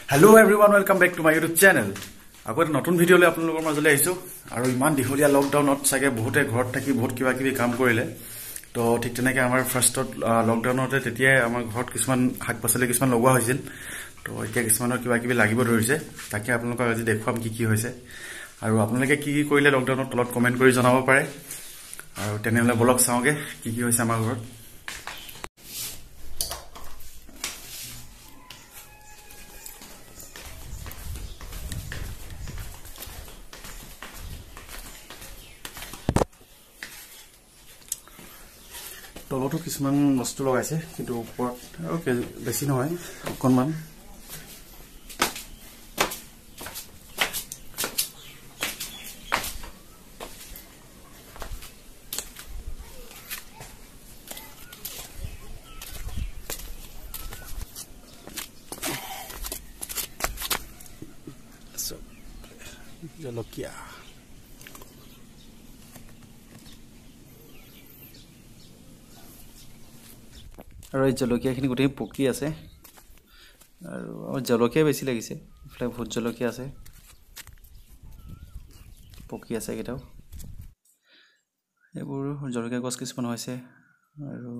Hello everyone, welcome back to my YouTube channel. আগৰ নতুন video লৈ আপোনালোকৰ মাজলৈ আহিছো আৰু ইমান দিহলীয়া লকডাউনত সাগে বহুতে ঘৰত থাকি বহুত কিবা কিবি কাম কৰিলে তো ঠিক তেনেকৈ আমাৰ ফাৰ্ষ্টত লকডাউনতে তেতিয়া আমাৰ ঘৰত কিছুমান শাক-পাচলি কিছুমান লগোৱা হৈছিল তো এতিয়া কিছুমানৰ কিবা কিবি লাগিব ধৰিছে তাকে আপোনালোকক আজি দেখুৱাম কি কি হৈছে আৰু আপোনালোকে কি কি কৰিলে লকডাউনত তলত কমেন্ট কৰি জনাব পাৰে আৰু তেনেহলে ব্লগ চাওগে কি কি হৈছে আমাৰ ঘৰত তলতো কিছুমান বস্তু লগাইছে কিন্তু ওপৰত ওকে বেছি নহয় অকনমান জলকীয়া আৰু এই জলকীয়াখিনি গোটেই পকি আছে আৰু আমাৰ জলকীয়া বেছি লাগিছে ইফালে ভোট জলকীয়া আছে পকি আছে কেটাও এইবোৰ জলকীয়া গছ কিছুমান হৈছে আৰু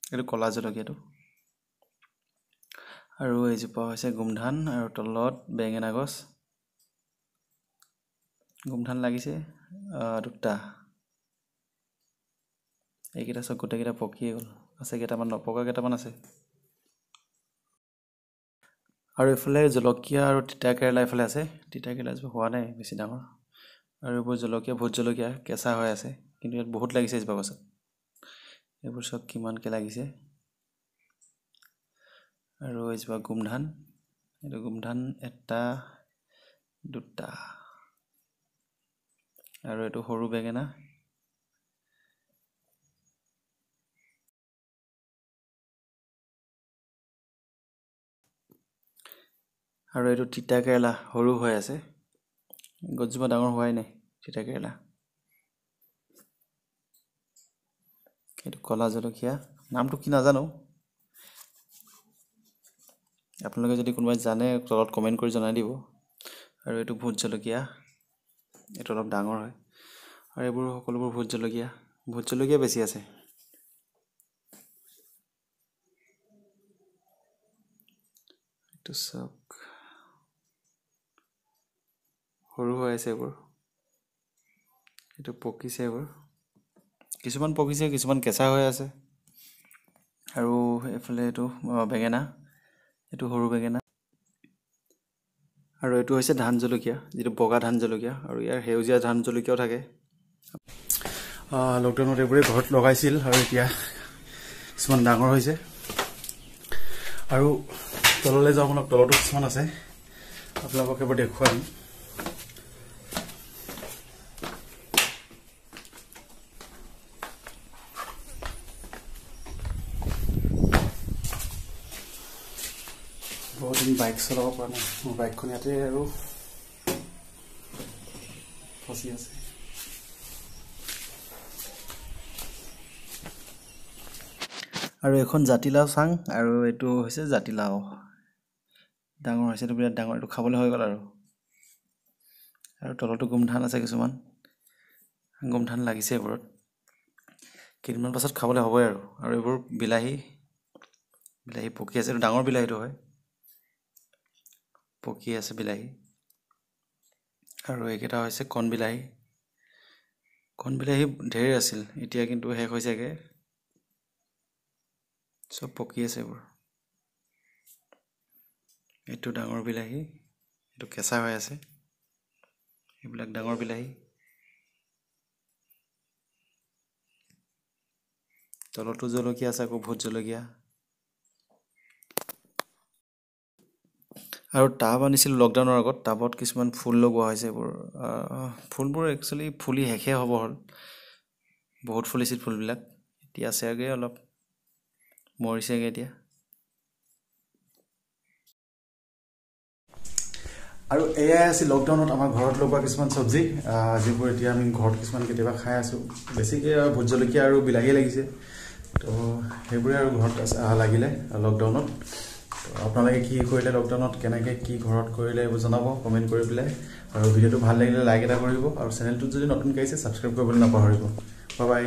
এইটো কলা জলকীয়াটো আৰু এই জোপা হৈছে গুমধান আৰু তলত বেঙেনা গছ গুমধান লাগিছে দুটা এইকেইটা সব গোটেইকেইটা পকিয়ে গ'ল আছে কেইটামান নপকা কেইটামান আছে আৰু ইফালে জলকীয়া আৰু তিতা কেৰেলা ইফালে আছে তিতা কেৰেলা হোৱা নাই বেছি ডাঙৰ আৰু এইবোৰ জলকীয়া ভোট জলকীয়া কেঁচা হৈ আছে কিন্তু ইয়াত বহুত লাগিছে এই গছত এইবোৰ সব কিমানকে লাগিছে আৰু এই জোপা গুমধান এইটো গুমধান এটা দুটা আৰু এইটো সৰু বেঙেনা আৰু এইটো তিতা কেৰেলা সৰু হৈ আছে গছজোপা ডাঙৰ হোৱাই নাই তিতা কেৰেলা এইটো কলা জলকীয়া নামটো কি নাজানো আপোনালোকে যদি কোনোবাই জানে তলত কমেন্ট কৰি জনাই দিব আৰু এইটো ভোট জলকীয়া এইটো অলপ ডাঙৰ হয় আৰু এইবোৰ সকলোবোৰ ভোট জলকীয়া বেছি আছে এইটো সব সৰু হৈ আছে এইবোৰ এইটো পকিছে এইবোৰ কিছুমান পকিছে কিছুমান কেঁচা হৈ আছে আৰু এফালে এইটো বেঙেনা এইটো সৰু বেঙেনা আৰু এইটো হৈছে ধান জলকীয়া যেটো বগা ধান জলকীয়া আৰু ইয়াৰ হেউজিয়া ধান জলকীয়াও থাকে লকডাউনত এইবোৰে ঘৰত লগাইছিল আৰু এতিয়া কিছুমান ডাঙৰ হৈছে আৰু তললৈ যাওঁ আপোনাক তলতো কিছুমান আছে আপোনালোকক এবাৰ দেখুৱাম बहुत दिन बाइक चलाব পৰা নাই মোৰ বাইকখন ইয়াতে আৰু ফসি আছে আৰু এখন জাতিলাও চাং আৰু এটো হৈছে জাতিলাও ডাঙৰ হৈছে তো বিৰাট ডাঙৰ এটো খাবলৈ হৈ গল আৰু তলতো গুমধান আছে কিছুমান গুমধান লাগিছে এবোৰত কিমান পাছত খাবলৈ হ'ব আৰু এবোৰ বিলাহী পকি আছে ডাঙৰ বিলাহীটো হয় পকি আছে বিলাহী আৰু এইকেইটা হৈছে কণ বিলাহী ঢেৰ আছিল এতিয়া কিন্তু শেষ হৈছেগে সব পকি আছে এইবোৰ এইটো ডাঙৰ বিলাহী এইটো কেঁচা হৈ আছে এইবিলাক ডাঙৰ বিলাহী তলতো জলকীয়া আছে আকৌ ভোট জলকীয়া আৰু টাব আনিছিল লকডাউনৰ আগত টাবত কিছুমান ফুল লগোৱা হৈছে এইবোৰ ফুলবোৰ একচুয়ালি ফুলি হেখে হ'ব হল বহুত ফুলিছিল ফুলবিলাক এতিয়া আছেগে অলপ মৰিছেগে এতিয়া আৰু এয়া আছিল লকডাউনত আমাৰ ঘৰত লগোৱা কিছুমান সবজি যিবোৰ এতিয়া আমি ঘৰত কিছুমান কেতিয়াবা খাই আছো বেছিকৈ ভোট জলকীয়া আৰু বিলাহী লাগিছে তো সেইবোৰে আৰু ঘৰত লাগিলে লকডাউনত। তো আপোনালোকে কি কৰিলে লকডাউনত, কেনেকৈ কি ঘৰত কৰিলে এইবোৰ জনাব কমেণ্ট কৰি পেলাই। আৰু ভিডিঅ'টো ভাল লাগিলে লাইক এটা কৰিব, আৰু চেনেলটোত যদি নতুনকৈ আহিছে ছাবস্ক্ৰাইব কৰিবলৈ নাপাহৰিব। Bye bye.